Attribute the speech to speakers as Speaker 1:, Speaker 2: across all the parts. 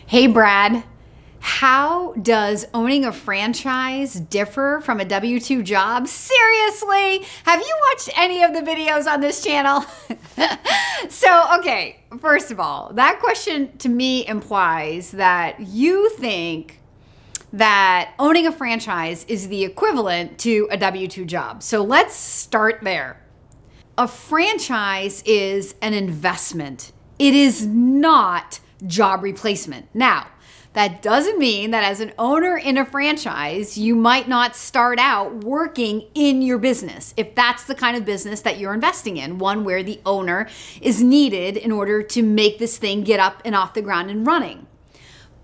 Speaker 1: Hey Brad, how does owning a franchise differ from a W-2 job? Seriously, have you watched any of the videos on this channel? Okay, first of all, that question to me implies that you think that owning a franchise is the equivalent to a W-2 job. So let's start there. A franchise is an investment. It is not job replacement. Now, that doesn't mean that as an owner in a franchise, you might not start out working in your business, if that's the kind of business that you're investing in, one where the owner is needed in order to make this thing get up and off the ground and running.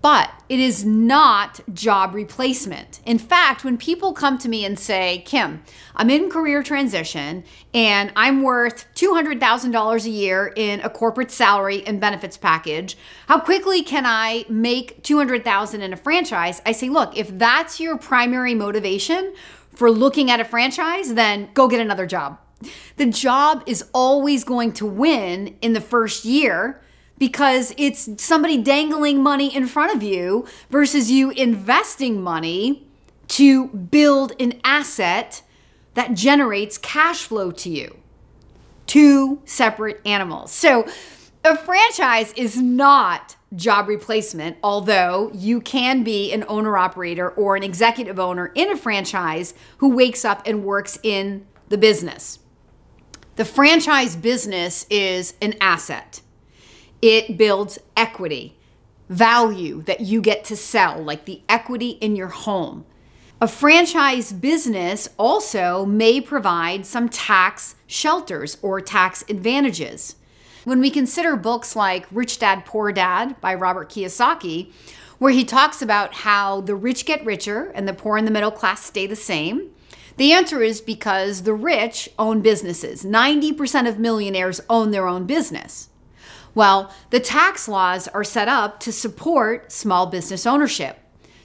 Speaker 1: But it is not job replacement. In fact, when people come to me and say, Kim, I'm in career transition and I'm worth $200,000 a year in a corporate salary and benefits package, how quickly can I make $200,000 in a franchise? I say, look, if that's your primary motivation for looking at a franchise, then go get another job. The job is always going to win in the first year, because it's somebody dangling money in front of you versus you investing money to build an asset that generates cash flow to you. Two separate animals. So a franchise is not job replacement, although you can be an owner-operator or an executive owner in a franchise who wakes up and works in the business. The franchise business is an asset. It builds equity, value that you get to sell, like the equity in your home. A franchise business also may provide some tax shelters or tax advantages. When we consider books like Rich Dad, Poor Dad by Robert Kiyosaki, where he talks about how the rich get richer and the poor and the middle class stay the same, the answer is because the rich own businesses. 90% of millionaires own their own business. Well, the tax laws are set up to support small business ownership,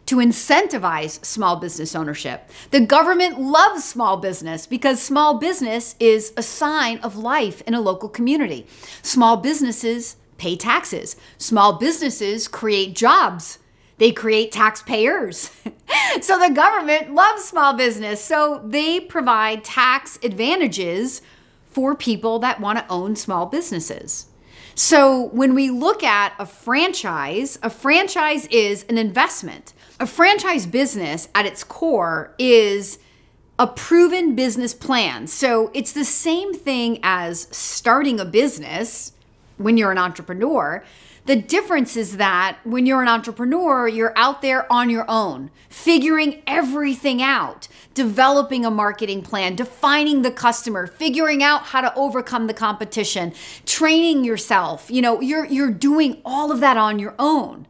Speaker 1: to incentivize small business ownership. The government loves small business because small business is a sign of life in a local community. Small businesses pay taxes. Small businesses create jobs. They create taxpayers. So the government loves small business. So they provide tax advantages for people that want to own small businesses. So when we look at a franchise is an investment. A franchise business at its core is a proven business plan. So it's the same thing as starting a business when you're an entrepreneur. The difference is that when you're an entrepreneur, you're out there on your own, figuring everything out, developing a marketing plan, defining the customer, figuring out how to overcome the competition, training yourself. You're doing all of that on your own.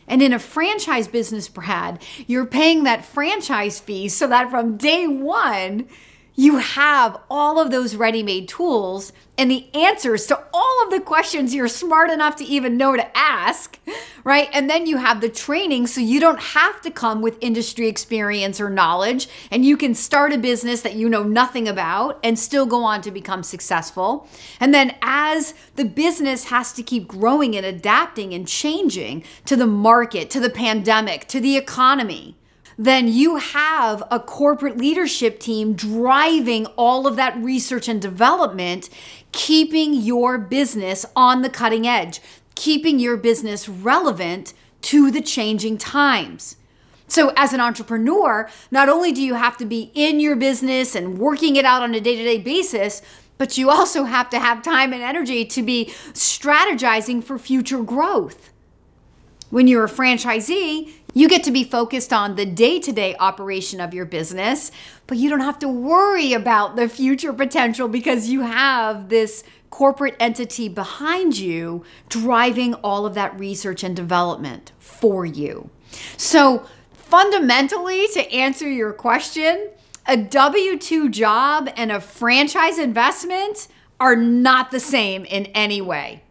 Speaker 1: And in a franchise business, Brad, you're paying that franchise fee so that from day one, you have all of those ready-made tools and the answers to all of the questions you're smart enough to even know to ask, right? And then you have the training so you don't have to come with industry experience or knowledge, and you can start a business that you know nothing about and still go on to become successful. And then as the business has to keep growing and adapting and changing to the market, to the pandemic, to the economy, then you have a corporate leadership team driving all of that research and development, keeping your business on the cutting edge, keeping your business relevant to the changing times. So as an entrepreneur, not only do you have to be in your business and working it out on a day-to-day basis, but you also have to have time and energy to be strategizing for future growth. When you're a franchisee, you get to be focused on the day-to-day operation of your business, but you don't have to worry about the future potential because you have this corporate entity behind you driving all of that research and development for you. So fundamentally, to answer your question, a W-2 job and a franchise investment are not the same in any way.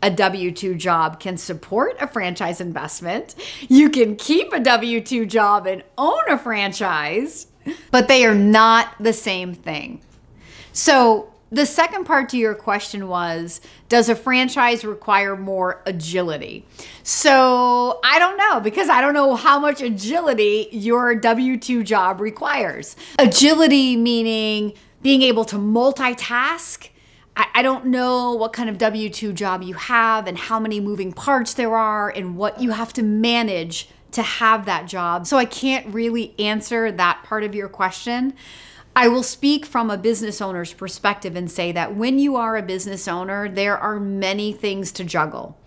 Speaker 1: A W-2 job can support a franchise investment. You can keep a W-2 job and own a franchise, but they are not the same thing. So The second part to your question was, does a franchise require more agility? So I don't know, because I don't know how much agility your W-2 job requires. Agility meaning being able to multitask. I don't know what kind of W-2 job you have and how many moving parts there are and what you have to manage to have that job. So I can't really answer that part of your question. I will speak from a business owner's perspective and say that when you are a business owner, there are many things to juggle.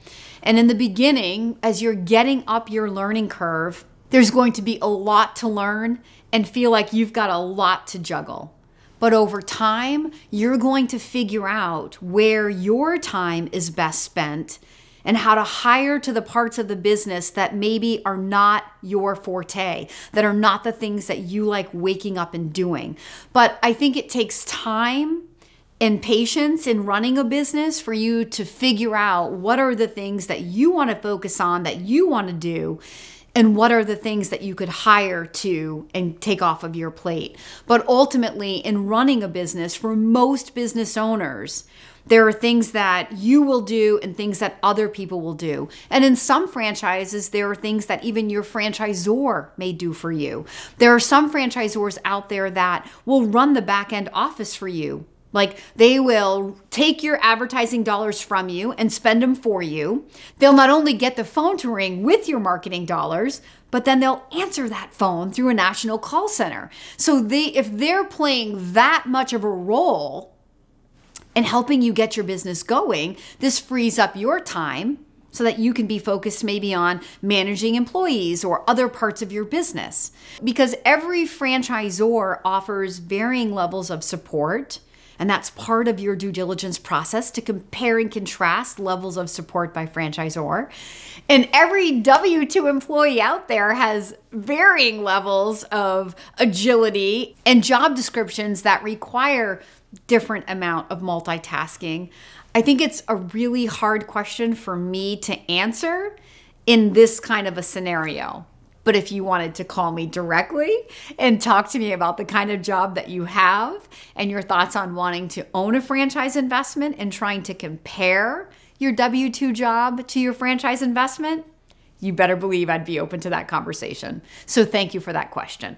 Speaker 1: And in the beginning, as you're getting up your learning curve, there's going to be a lot to learn and feel like you've got a lot to juggle. But over time, you're going to figure out where your time is best spent and how to hire to the parts of the business that maybe are not your forte, that are not the things that you like waking up and doing. But I think it takes time and patience in running a business for you to figure out what are the things that you want to focus on, that you want to do, and what are the things that you could hire to and take off of your plate. But ultimately, in running a business, for most business owners, there are things that you will do and things that other people will do. And in some franchises, there are things that even your franchisor may do for you. There are some franchisors out there that will run the back end office for you. Like they will take your advertising dollars from you and spend them for you. They'll not only get the phone to ring with your marketing dollars, but then they'll answer that phone through a national call center. So if they're playing that much of a role in helping you get your business going, this frees up your time so that you can be focused maybe on managing employees or other parts of your business. Because every franchisor offers varying levels of support, and that's part of your due diligence process to compare and contrast levels of support by franchisor. And every W-2 employee out there has varying levels of agility and job descriptions that require different amount of multitasking. I think it's a really hard question for me to answer in this kind of a scenario. But if you wanted to call me directly and talk to me about the kind of job that you have and your thoughts on wanting to own a franchise investment and trying to compare your W-2 job to your franchise investment, you better believe I'd be open to that conversation. So thank you for that question.